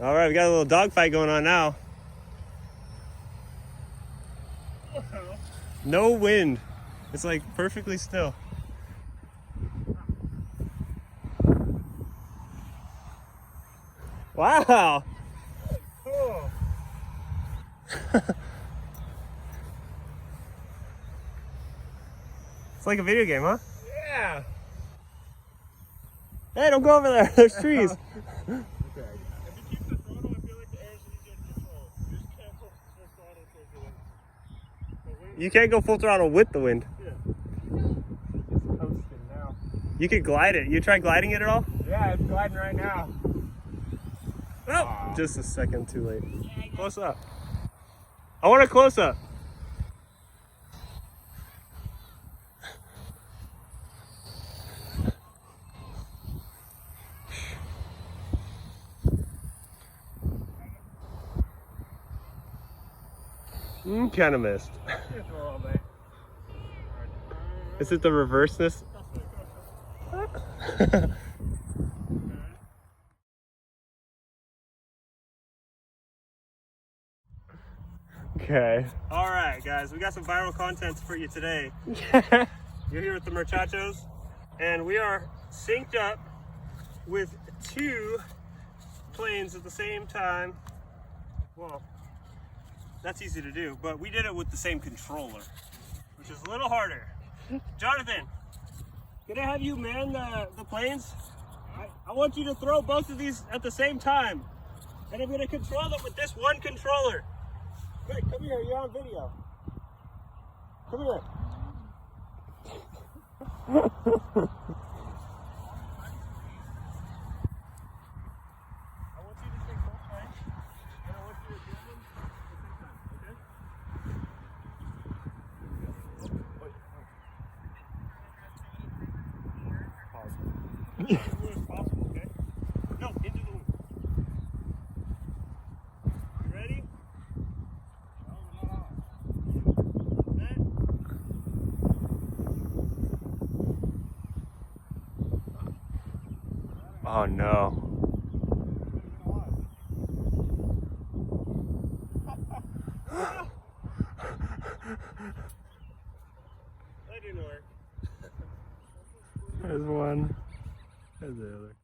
All right, we got a little dogfight going on now. No wind. It's like perfectly still. Wow. Cool. It's like a video game, huh? Yeah. Hey, don't go over there. There's trees. Okay. If you keep the throttle, I feel like the air is easier to control. You just can't go full throttle towards the wind. You can't go full throttle with the wind. Yeah. It's coasting now. You could glide it. You try gliding it at all? Yeah, it's gliding right now. Oh, just a second too late. Close up. I want a close up. Kind of missed. Is it the reverseness? Okay. All right, guys, we got some viral content for you today. You're here with the muchachos, and we are synced up with 2 planes at the same time. Well, that's easy to do, but we did it with the same controller, which is a little harder. Jonathan, can I have you man the planes? I want you to throw both of these at the same time, and I'm going to control them with this one controller. Quick, come here, you're on video. Come here. As smooth as possible, okay? No, into the loop. You ready? Set. Oh no. That didn't work. There's one. There's the other.